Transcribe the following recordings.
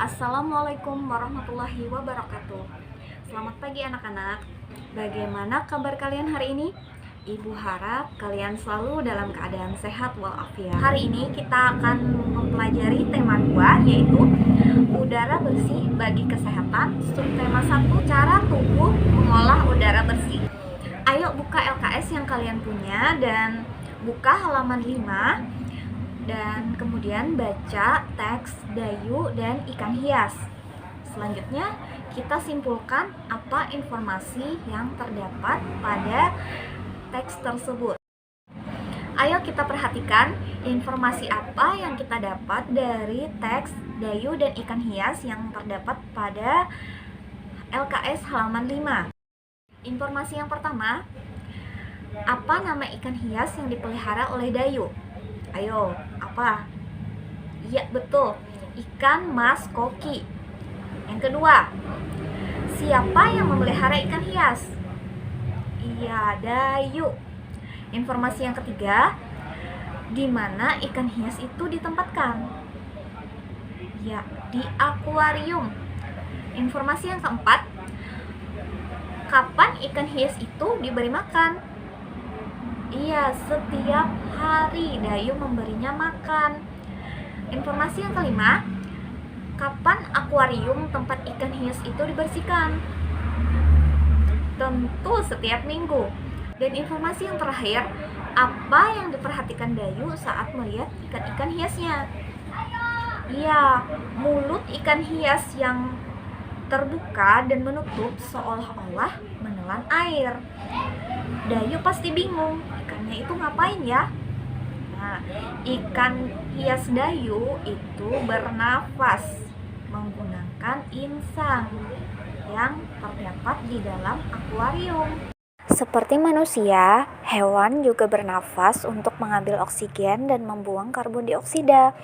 Assalamualaikum warahmatullahi wabarakatuh. Selamat pagi anak-anak. Bagaimana kabar kalian hari ini? Ibu harap kalian selalu dalam keadaan sehat walafiat. Hari ini kita akan mempelajari tema 2, yaitu udara bersih bagi kesehatan. Subtema 1, cara tubuh mengolah udara bersih. Ayo buka LKS yang kalian punya dan buka halaman 5. Dan kemudian baca teks Dayu dan ikan hias. Selanjutnya kita simpulkan apa informasi yang terdapat pada teks tersebut. Ayo kita perhatikan informasi apa yang kita dapat dari teks Dayu dan ikan hias yang terdapat pada LKS halaman 5. Informasi yang pertama, apa nama ikan hias yang dipelihara oleh Dayu? Ayo, apa? Iya, betul. Ikan mas koki. Yang kedua, siapa yang memelihara ikan hias? Iya, Dayu. Informasi yang ketiga, di mana ikan hias itu ditempatkan? Ya, di akuarium. Informasi yang keempat, kapan ikan hias itu diberi makan? Iya, setiap hari Dayu memberinya makan. Informasi yang kelima, kapan akuarium tempat ikan hias itu dibersihkan? Tentu setiap minggu. Dan informasi yang terakhir, apa yang diperhatikan Dayu saat melihat ikan-ikan hiasnya? Iya, mulut ikan hias yang terbuka dan menutup seolah-olah menelan air. Dayu pasti bingung, ikannya itu ngapain ya? Nah, ikan hias Dayu itu bernafas menggunakan insang yang terdapat di dalam akuarium. Seperti manusia, hewan juga bernafas untuk mengambil oksigen dan membuang karbon dioksida.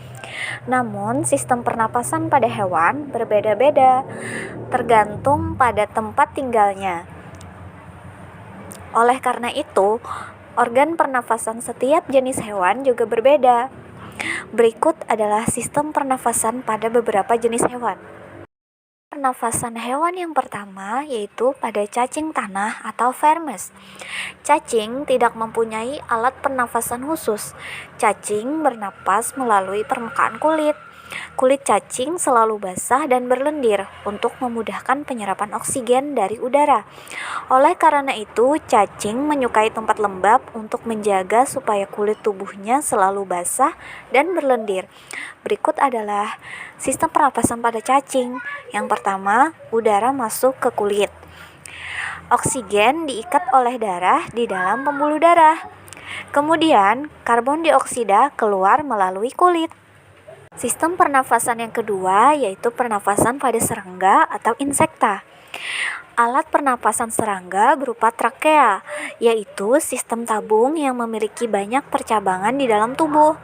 Namun, sistem pernapasan pada hewan berbeda-beda, tergantung pada tempat tinggalnya. Oleh karena itu, organ pernafasan setiap jenis hewan juga berbeda. Berikut adalah sistem pernafasan pada beberapa jenis hewan. Pernafasan hewan yang pertama yaitu pada cacing tanah atau vermes. Cacing tidak mempunyai alat pernafasan khusus. Cacing bernapas melalui permukaan kulit. Kulit cacing selalu basah dan berlendir untuk memudahkan penyerapan oksigen dari udara. Oleh karena itu, cacing menyukai tempat lembab untuk menjaga supaya kulit tubuhnya selalu basah dan berlendir. Berikut adalah sistem pernapasan pada cacing. Yang pertama, udara masuk ke kulit. Oksigen diikat oleh darah di dalam pembuluh darah. Kemudian, karbon dioksida keluar melalui kulit. Sistem pernafasan yang kedua yaitu pernafasan pada serangga atau insekta. Alat pernapasan serangga berupa trakea, yaitu sistem tabung yang memiliki banyak percabangan di dalam tubuh.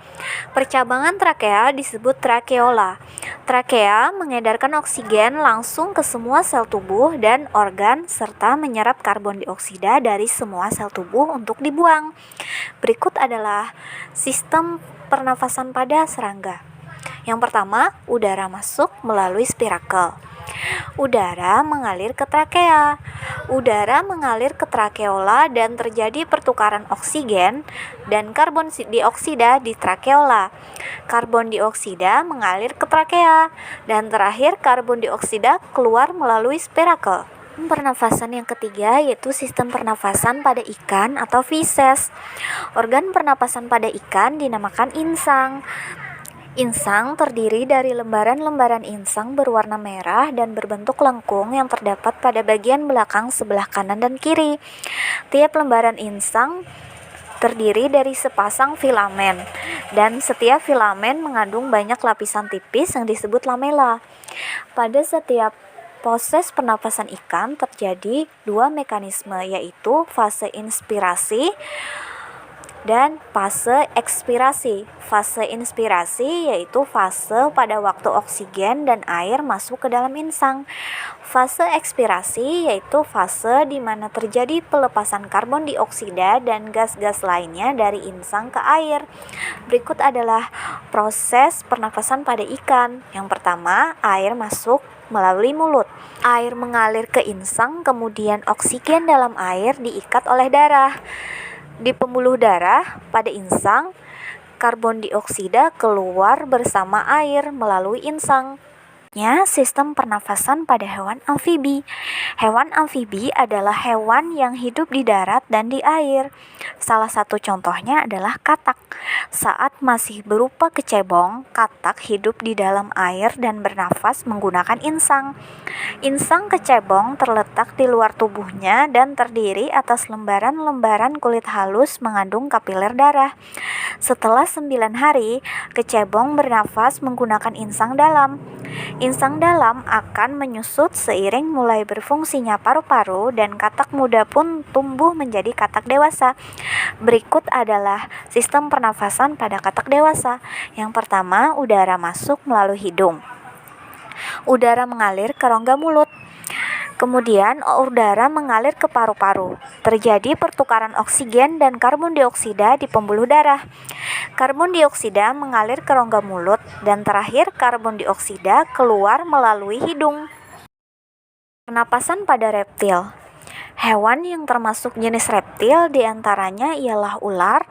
Percabangan trakea disebut trakeola. Trakea mengedarkan oksigen langsung ke semua sel tubuh dan organ serta menyerap karbon dioksida dari semua sel tubuh untuk dibuang. Berikut adalah sistem pernafasan pada serangga. Yang pertama, udara masuk melalui spirakel. Udara mengalir ke trakea. Udara mengalir ke trakeola dan terjadi pertukaran oksigen dan karbon dioksida di trakeola. Karbon dioksida mengalir ke trakea dan terakhir karbon dioksida keluar melalui spirakel. Pernafasan yang ketiga yaitu sistem pernafasan pada ikan atau feces. Organ pernapasan pada ikan dinamakan insang. Insang terdiri dari lembaran-lembaran insang berwarna merah dan berbentuk lengkung yang terdapat pada bagian belakang sebelah kanan dan kiri. Tiap lembaran insang terdiri dari sepasang filamen, dan setiap filamen mengandung banyak lapisan tipis yang disebut lamela. Pada setiap proses pernapasan ikan terjadi dua mekanisme, yaitu fase inspirasi dan fase ekspirasi. Fase inspirasi yaitu fase pada waktu oksigen dan air masuk ke dalam insang. Fase ekspirasi yaitu fase di mana terjadi pelepasan karbon dioksida dan gas-gas lainnya dari insang ke air. Berikut adalah proses pernafasan pada ikan. Yang pertama, air masuk melalui mulut. Air mengalir ke insang, kemudian oksigen dalam air diikat oleh darah. Di pembuluh darah pada insang, karbon dioksida keluar bersama air melalui insang. Sistem pernafasan pada hewan amfibi. Hewan amfibi adalah hewan yang hidup di darat dan di air. Salah satu contohnya adalah katak. Saat masih berupa kecebong, katak hidup di dalam air dan bernafas menggunakan insang. Insang kecebong terletak di luar tubuhnya dan terdiri atas lembaran-lembaran kulit halus mengandung kapiler darah. Setelah 9 hari, kecebong bernafas menggunakan insang dalam. Insang dalam akan menyusut seiring mulai berfungsinya paru-paru dan katak muda pun tumbuh menjadi katak dewasa. Berikut adalah sistem pernafasan pada katak dewasa. Yang pertama, udara masuk melalui hidung. Udara mengalir ke rongga mulut. Kemudian udara mengalir ke paru-paru. Terjadi pertukaran oksigen dan karbon dioksida di pembuluh darah. Karbon dioksida mengalir ke rongga mulut dan terakhir karbon dioksida keluar melalui hidung. Pernapasan pada reptil. Hewan yang termasuk jenis reptil diantaranya ialah ular,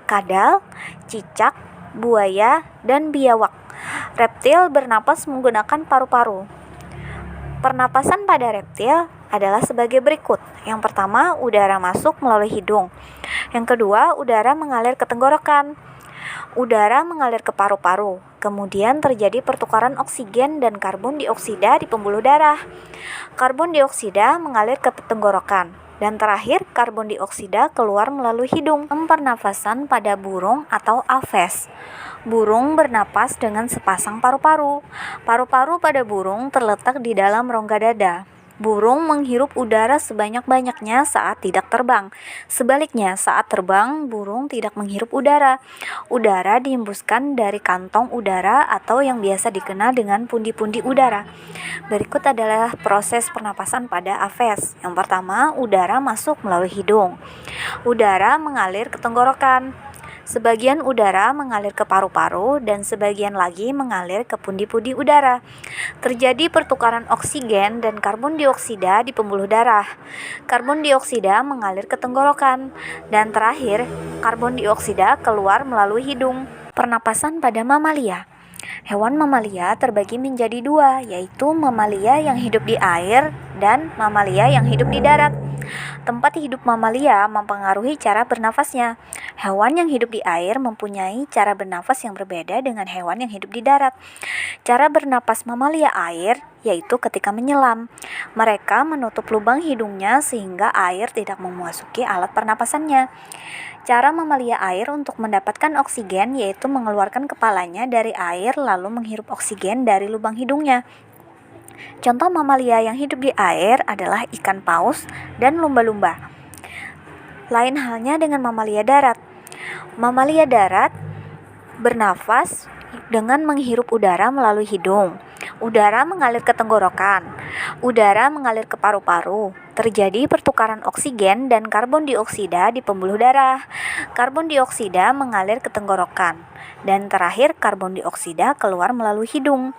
kadal, cicak, buaya, dan biawak. Reptil bernapas menggunakan paru-paru. Pernapasan pada reptil adalah sebagai berikut. Yang pertama, udara masuk melalui hidung. Yang kedua, udara mengalir ke tenggorokan. Udara mengalir ke paru-paru. Kemudian terjadi pertukaran oksigen dan karbon dioksida di pembuluh darah. Karbon dioksida mengalir ke tenggorokan. Dan terakhir, karbon dioksida keluar melalui hidung. Pernafasan pada burung atau aves. Burung bernapas dengan sepasang paru-paru. Paru-paru pada burung terletak di dalam rongga dada. Burung menghirup udara sebanyak-banyaknya saat tidak terbang. Sebaliknya, saat terbang, burung tidak menghirup udara. Udara dihembuskan dari kantong udara atau yang biasa dikenal dengan pundi-pundi udara. Berikut adalah proses pernapasan pada aves. Yang pertama, udara masuk melalui hidung. Udara mengalir ke tenggorokan. Sebagian udara mengalir ke paru-paru dan sebagian lagi mengalir ke pundi-pundi udara. Terjadi pertukaran oksigen dan karbon dioksida di pembuluh darah. Karbon dioksida mengalir ke tenggorokan. Dan terakhir, karbon dioksida keluar melalui hidung. Pernapasan pada mamalia. Hewan mamalia terbagi menjadi dua, yaitu mamalia yang hidup di air dan mamalia yang hidup di darat. Tempat hidup mamalia mempengaruhi cara bernafasnya. Hewan yang hidup di air mempunyai cara bernafas yang berbeda dengan hewan yang hidup di darat. Cara bernafas mamalia air yaitu ketika menyelam. Mereka menutup lubang hidungnya sehingga air tidak memasuki alat pernapasannya. Cara mamalia air untuk mendapatkan oksigen yaitu mengeluarkan kepalanya dari air lalu menghirup oksigen dari lubang hidungnya. Contoh mamalia yang hidup di air adalah ikan paus dan lumba-lumba. Lain halnya dengan mamalia darat. Mamalia darat bernafas dengan menghirup udara melalui hidung. Udara mengalir ke tenggorokan. Udara mengalir ke paru-paru. Terjadi pertukaran oksigen dan karbon dioksida di pembuluh darah. Karbon dioksida mengalir ke tenggorokan. Dan terakhir karbon dioksida keluar melalui hidung.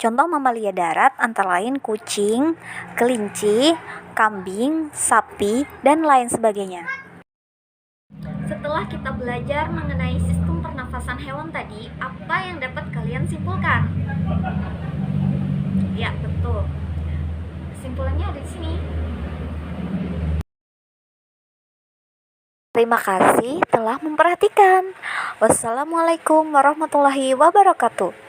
Contoh mamalia darat antara lain kucing, kelinci, kambing, sapi, dan lain sebagainya. Setelah kita belajar mengenai sistem pernafasan hewan tadi, apa yang dapat kalian simpulkan? Ya, betul. Kesimpulannya ada di sini. Terima kasih telah memperhatikan. Wassalamualaikum warahmatullahi wabarakatuh.